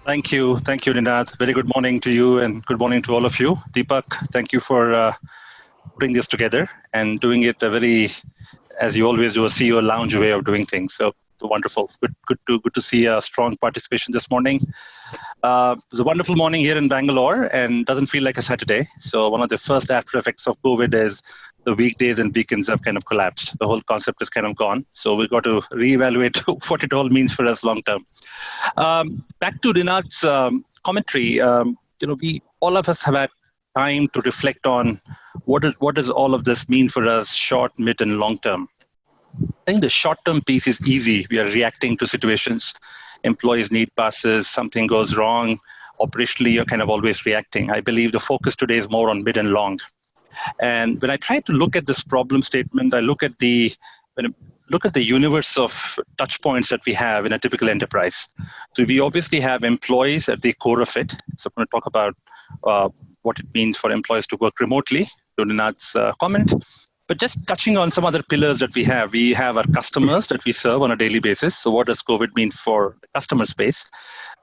Thank you, Ninath. Very good morning to you and good morning to all of you. Deepak, thank you for putting this together and doing it a very, as you always do, a CEO lounge way of doing things. So wonderful. Good to see a strong participation this morning. It was a wonderful morning here in Bangalore and doesn't feel like a Saturday. So one of the first after effects of COVID is the weekdays and weekends have kind of collapsed. The whole concept is kind of gone. So we've got to reevaluate what it all means for us long term. Back to Rinath's commentary. We all of us have had time to reflect on what does all of this mean for us, short, mid, and long term. I think the short-term piece is easy. We are reacting to situations. Employees need passes, something goes wrong. Operationally, you're kind of always reacting. I believe the focus today is more on mid and long. And when I try to look at this problem statement, I look at the universe of touch points that we have in a typical enterprise. So we obviously have employees at the core of it. So I'm going to talk about what it means for employees to work remotely, to Ninath's comment. But just touching on some other pillars that we have our customers that we serve on a daily basis. So what does COVID mean for the customer space?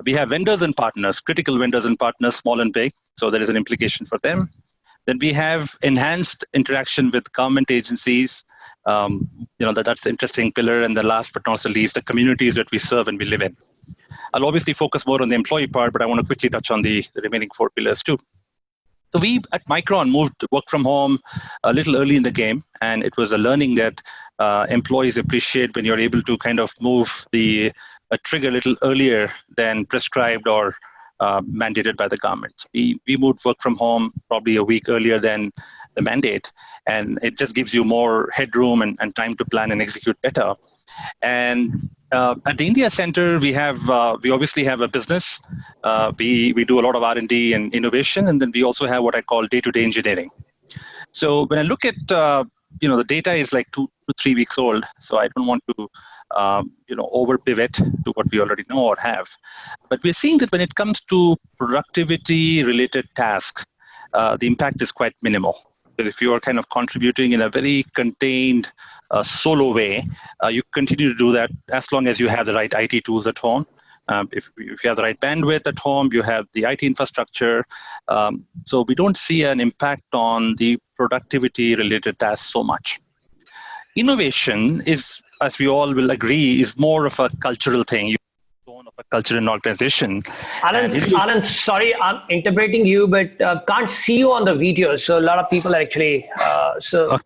We have vendors and partners, critical vendors and partners, small and big. So there is an implication for them. Then we have enhanced interaction with government agencies. That's an interesting pillar. And the last but not the least, the communities that we serve and we live in. I'll obviously focus more on the employee part, but I want to quickly touch on the remaining four pillars too. So we at Micron moved to work from home a little early in the game, and it was a learning that employees appreciate when you're able to kind of move a trigger a little earlier than prescribed or mandated by the government. We moved work from home probably a week earlier than the mandate, and it just gives you more headroom and time to plan and execute better. And at the India Center, we obviously have a business. We do a lot of R&D and innovation, and then we also have what I call day-to-day engineering. So when I look at the data is like 2 to 3 weeks old, so I don't want to over pivot to what we already know or have. But we're seeing that when it comes to productivity-related tasks, the impact is quite minimal. But if you are kind of contributing in a very contained, solo way, you continue to do that as long as you have the right IT tools at home. If you have the right bandwidth at home, you have the IT infrastructure. So we don't see an impact on the productivity-related tasks so much. Innovation is, as we all will agree, is more of a cultural thing. Of a culture and organization. Anand, sorry, I'm interpreting you, but can't see you on the video. So a lot of people actually. Okay.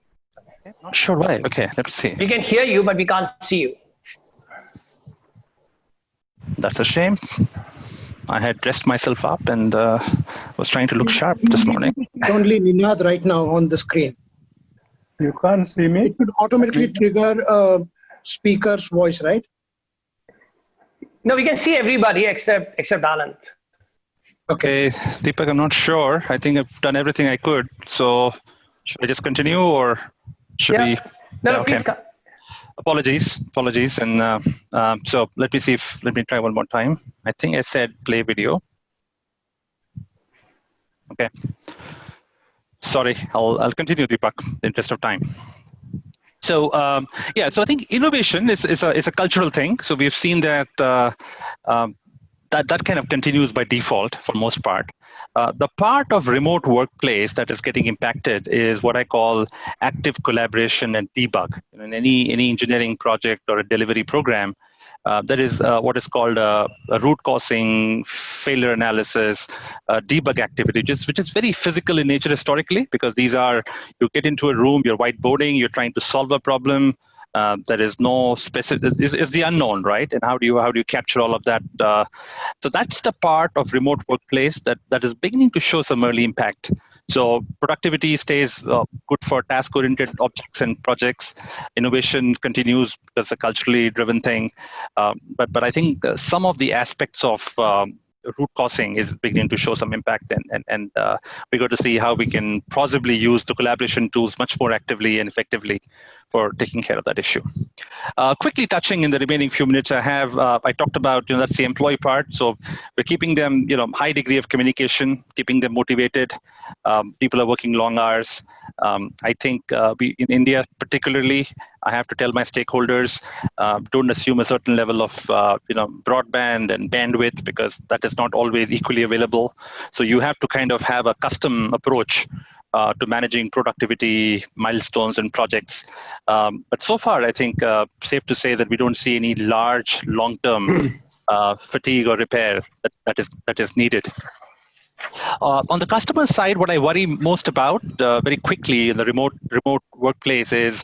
Not sure why. Okay, let's see. We can hear you, but we can't see you. That's a shame. I had dressed myself up and was trying to look sharp this morning. Only Ninath right now on the screen. You can't see me. It would automatically trigger a speaker's voice, right? No, we can see everybody except Anand. Okay, Deepak, I'm not sure. I think I've done everything I could. So should I just continue or should we? No, okay. Please. Apologies. And so let me try one more time. I think I said play video. Okay. Sorry, I'll continue, Deepak, in the interest of time. So so I think innovation is a cultural thing. So we've seen that that kind of continues by default for most part. The part of remote workplace that is getting impacted is what I call active collaboration and debug. In any engineering project or a delivery program, that is what is called a root causing, failure analysis, debug activity, which is very physical in nature historically, because you get into a room, you're whiteboarding, you're trying to solve a problem. There is no specific, is the unknown, right? And how do you capture all of that? So that's the part of remote workplace that is beginning to show some early impact. So productivity stays good for task-oriented objects and projects. Innovation continues because it's a culturally driven thing. But I think some of the aspects of root causing is beginning to show some impact, and we're going to see how we can plausibly use the collaboration tools much more actively and effectively for taking care of that issue. Quickly touching in the remaining few minutes I have, I talked about, that's the employee part. So we're keeping them, high degree of communication, keeping them motivated. People are working long hours. I think we in India particularly, I have to tell my stakeholders, don't assume a certain level of broadband and bandwidth, because that is not always equally available. So you have to kind of have a custom approach to managing productivity, milestones, and projects. But so far, I think safe to say that we don't see any large long-term fatigue or repair that is needed. On the customer side, what I worry most about very quickly in the remote workplace is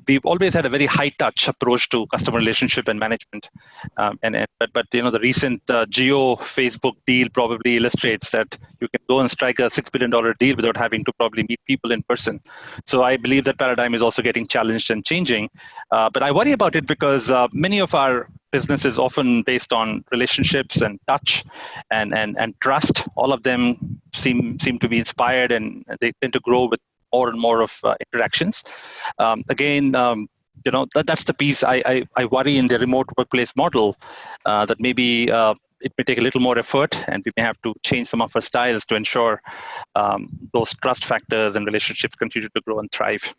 we've always had a very high touch approach to customer relationship and management. But the recent Jio Facebook deal probably illustrates that you can go and strike a $6 billion deal without having to probably meet people in person. So I believe that paradigm is also getting challenged and changing. But I worry about it because many of our business is often based on relationships and touch and trust. All of them seem to be inspired, and they tend to grow with more and more of interactions. That's the piece I worry in the remote workplace model, that maybe it may take a little more effort, and we may have to change some of our styles to ensure those trust factors and relationships continue to grow and thrive.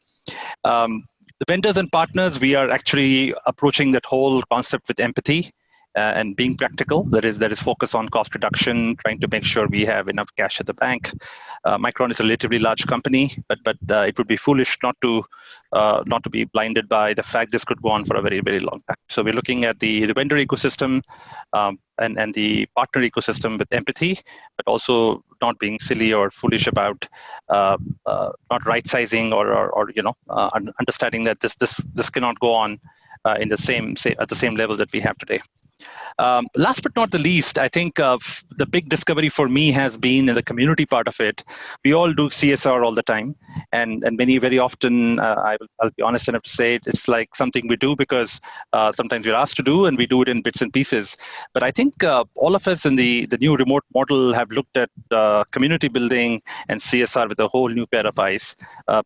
The vendors and partners, we are actually approaching that whole concept with empathy and being practical. There is focus on cost reduction, trying to make sure we have enough cash at the bank. Micron is a relatively large company, but it would be foolish not to be blinded by the fact this could go on for a very, very long time. So we're looking at the vendor ecosystem and the partner ecosystem with empathy, but also not being silly or foolish about not right-sizing or understanding that this cannot go on at the same levels that we have today. Last but not the least, I think the big discovery for me has been in the community part of it. We all do CSR all the time, and very often, I'll be honest enough to say it's like something we do because sometimes we're asked to do, and we do it in bits and pieces. But I think all of us in the new remote model have looked at community building and CSR with a whole new pair of eyes.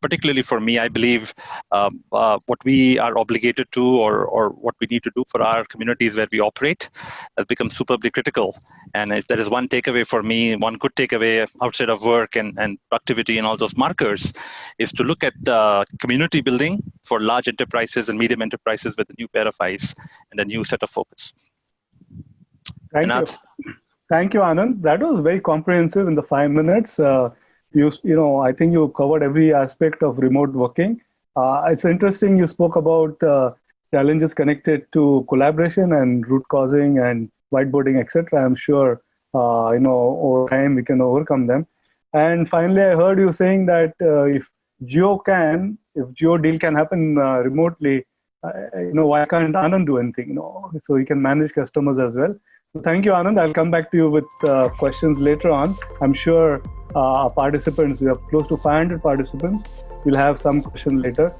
Particularly for me, I believe what we are obligated to or what we need to do for our communities where we operate has become superbly critical. And if there is one takeaway for me, one good takeaway outside of work and productivity and all those markers, is to look at community building for large enterprises and medium enterprises with a new pair of eyes and a new set of focus. Thank you, Anand. That was very comprehensive in the 5 minutes. I think you covered every aspect of remote working. It's interesting you spoke about challenges connected to collaboration and root causing and whiteboarding, etc. I'm sure, over time we can overcome them. And finally, I heard you saying that if Jio deal can happen remotely, why can't Anand do anything? So he can manage customers as well. So thank you, Anand. I'll come back to you with questions later on. I'm sure our participants, we have close to 500 participants. We'll have some questions later.